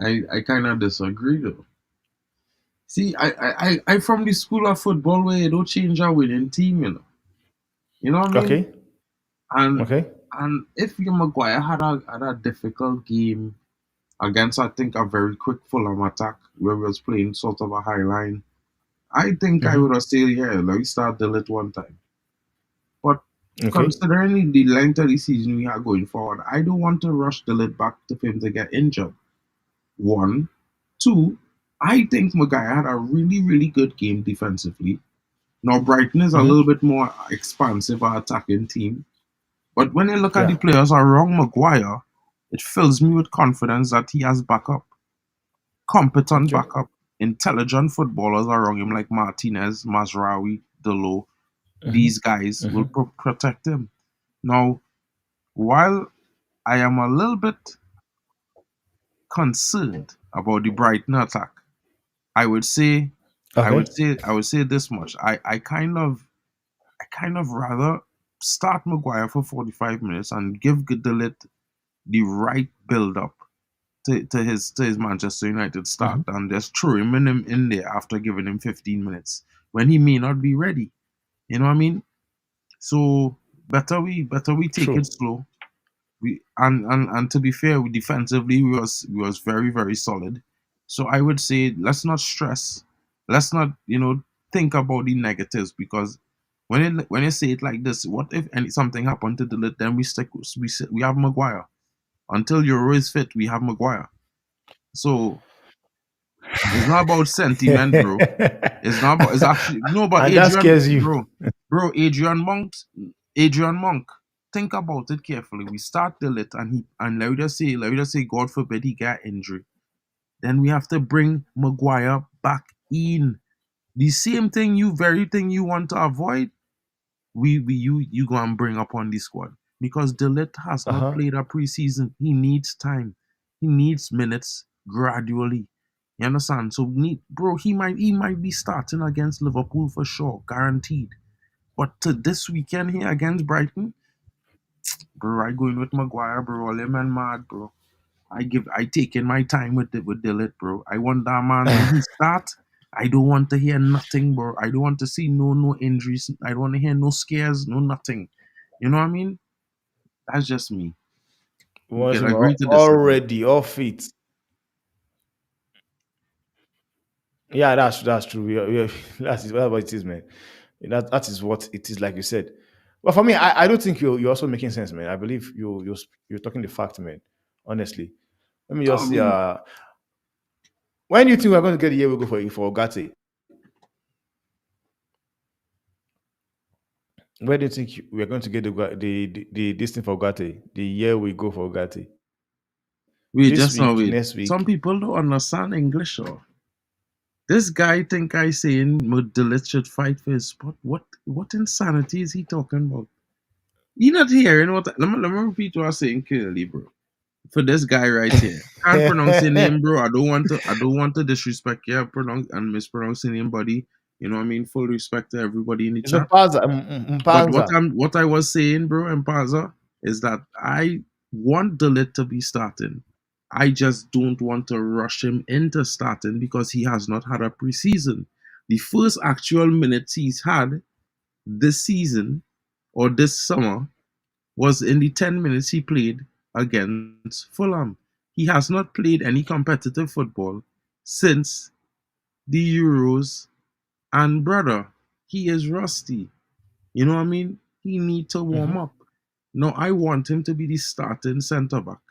I kind of disagree though. See, I from the school of football where you don't change a winning team, you know. You know what I mean? Okay, And okay, and if your Maguire had a difficult game against I think a very quick Fulham attack where we was playing sort of a high line, I think I would hmm have said, yeah, let me start the lit one time. But okay, considering the length of the season we have going forward, I don't want to rush the lid back to him to get injured. One. Two, I think Maguire had a really, really good game defensively. Now Brighton is a hmm little bit more expansive attacking team. But when you look at the yeah, players around Maguire, it fills me with confidence that he has backup, competent okay, backup, intelligent footballers around him like Martinez, Mazraoui, Delo. hmm These guys will hmm protect him. Now, while I am a little bit concerned about the Brighton attack, I would say, okay, I would say this much. I kind of rather start Maguire for 45 minutes and give Gdelit the right build up to his Manchester United start hmm and just throw him in there after giving him 15 minutes when he may not be ready. You know what I mean? So better we take it true. slow. And to be fair, we defensively we was very very solid. So I would say let's not stress. Let's not think about the negatives because when you say it like this, what if something happened to Delete? Then we have Maguire until Euro is fit. We have Maguire. So it's not about sentiment, bro. It's not about. It's actually no, but And that scares you. bro, Adrian Monk. Think about it carefully. We start Dillit, and let me just say, God forbid he get injury. Then we have to bring Maguire back in. The same thing, very thing you want to avoid. You go and bring up on the squad because Dillit has not Uh-huh. played a preseason. He needs time. He needs minutes gradually. You understand? So bro, he might be starting against Liverpool for sure, guaranteed. But to this weekend here against Brighton, bro, I going with Maguire, bro. All man mad, bro. I taking my time with Dillit, bro. I want that man when he start. I don't want to hear nothing, bro. I don't want to see no injuries. I don't want to hear no scares, no nothing. You know what I mean? That's just me. We Once can more agree to disagree. already off it. Yeah, that's true. That's what it is, man. That is what it is, like you said. But for me, I don't think you're also making sense, man. I believe you're talking the fact, man. Honestly, let me No, I just see. mean, When do you think we're going to get the year we go for Ogate? Where do you think we're going to get the this thing for Ogate? The year we go for Ogate? wait, This just now, week, wait. next Some week? people don't understand English, or this guy think I saying Dilit should fight for his spot. What insanity is he talking about? You not hearing what? Let me repeat what I'm saying clearly, bro. For this guy right here. Can't pronounce your name, bro. I don't want to disrespect you pronounce and mispronounce your name, buddy. You know what I mean? Full respect to everybody in the It's a chat. Paza, But Mpanza. what I was saying, bro, and Paza, is that I want Dalit to be starting. I just don't want to rush him into starting because he has not had a preseason. The first actual minutes he's had this season or this summer was in the 10 minutes he played against Fulham. He has not played any competitive football since the Euros, and brother, he is rusty. You know what I mean? He need to warm hmm up. No, I want him to be the starting centre back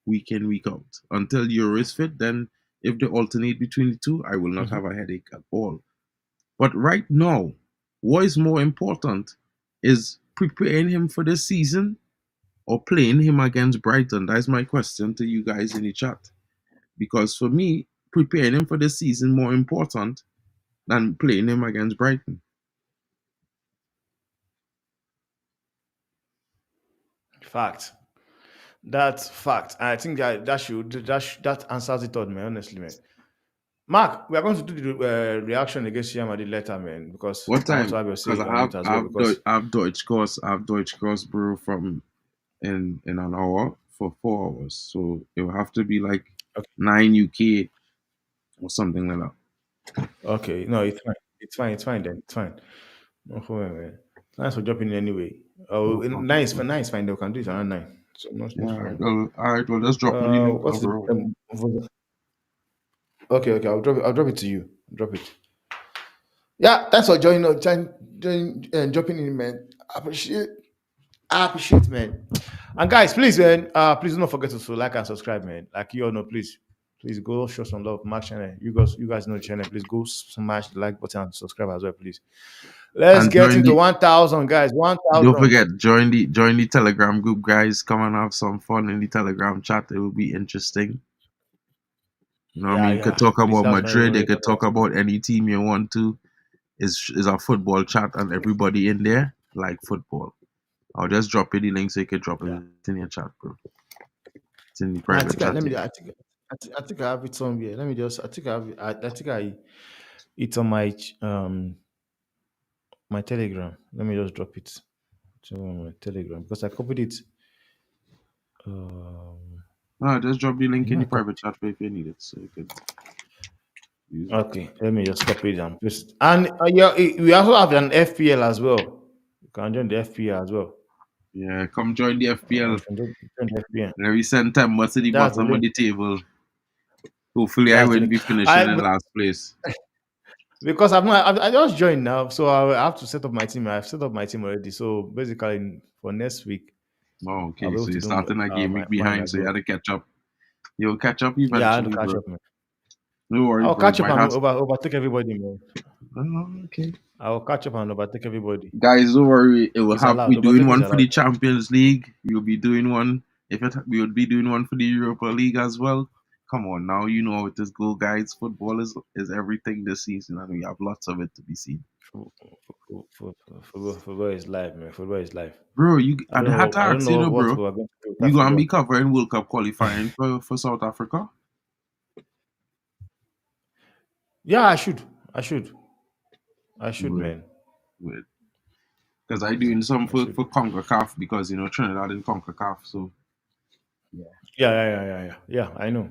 week in, week out. Until Euro is fit, then if they alternate between the two, I will not hmm have a headache at all. But right now, what is more important is preparing him for the season or playing him against Brighton? That's my question to you guys in the chat. Because for me, preparing him for the season more important than playing him against Brighton. Fact. That's fact. And I think that answers it all, man. Honestly, man. Mark, we are going to do the reaction against Real Madrid later, man, because What I want to time? have your Because say on it as well. Because I have Deutsch course. I have Deutsch course, bro, from in an hour for 4 hours. So it will have to be like okay, 9 UK or something like that. okay, no, it's fine. It's fine. It's fine then. It's fine. No problem, man. Thanks for dropping in anyway. Oh, No nine problem, is bro. fine. Nine is fine. They can do it around nine. So no Yeah, problem. all right, well, just drop me the link, What's the bro. okay, okay. I'll drop it. I'll drop it to you. Drop it. Yeah, thanks for joining. Dropping in, man. I appreciate, man. And guys, please, man, please do not forget to like and subscribe, man. Like you all know, please go show some love, Mark channel. You guys know the channel. Please go smash the like button and subscribe as well, please. Let's And get into 1,000, guys. don't 1,000. forget, join the Telegram group, guys. Come and have some fun in the Telegram chat. It will be interesting. You know what I Yeah, mean? You could yeah. talk Please, about that's very, Madrid. You very could talk important. about any team you want to. Is a football chat and everybody in there like football. I'll just drop you the link so you can drop it Yeah. in your chat, bro. It's in the I private think I, chat let me. here. I think I have it somewhere. Let me just. I think I have. I think it's on my my Telegram. Let me just drop it to my Telegram because I copied it. Um, No, just drop the link you know, in I the copied. private chat if you need it so you can use it. Okay, let me just copy it and paste. And yeah, we also have an FPL as well. You can join the FPL as well. Yeah, come join the FPL. You can join the FPL. Let me send Themba to the That's the bottom of link. the table. Hopefully, I That's the will link. be finishing I in last place. because I'm not. I just joined now, so I have to set up my team. I've set up my team already. So basically, for next week, Oh, I'll okay. be able So to you're do starting a game my week mine behind, as so you well. had to catch up. You'll catch up Yeah, I had to eventually, catch bro. up, man. No worries, I'll bro. catch up Might and have. overtake everybody, man. Oh, okay. I'll catch up and overtake everybody. Guys, don't worry. It will It's have. allowed. We're doing Overtaking is one for allowed. the Champions League. We'll be doing one. We would be doing one for the Europa League as well. Come on, now you know how it is go, guys. Football is everything this season, and we have lots of it to be seen. Football is life, man. Football is life. Bro, I I'd don't had know. to I don't ask know you, know, what bro. we are going to do with You that gonna be football. covering World Cup qualifying for South Africa? Yeah, I should. I should. I should, Good, man. good. Because I doing some I should. for CONCACAF because Trinidad in CONCACAF. So Yeah. Yeah. I know.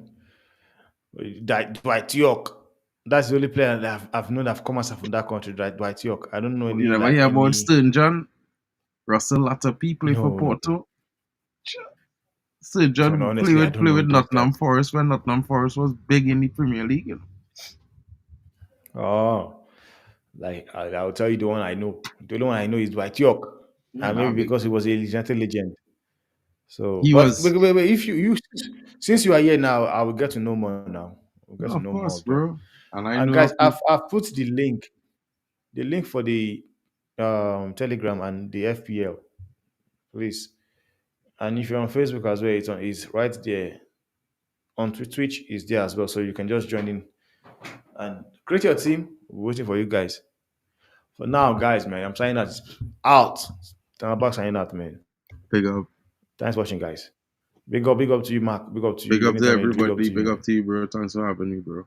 Dwight York. That's the only player that I've known that have come out from that country. Dwight York. I don't know you any never like hear about any. Sturgeon, Russell Latapy play for No. Porto. Sturgeon Honestly, I don't play know with those guys. Nottingham Forest when Nottingham Forest was big in the Premier League. Oh, like I'll tell you the one I know. The only one I know is Dwight York, Yeah, and nah, maybe big. because he was a United legend. So, He but was, if you since you are here now, I will get to know more now. We'll get no, to of know more course, of them. bro. And I And know a guys, few. I've put the link for the Telegram and the FPL, please. And if you're on Facebook as well, it's right there. On Twitch is there as well, so you can just join in and create your team. We're waiting for you guys. For now, guys, man, I'm signing out. Themba signing out, man. Big up, Thanks for watching, guys. Big up to you, Mark. Big up to big you. up to Anytime, big up everybody. to you, Big up man. to you, bro. Thanks for having me, bro.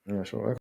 Yeah, sure.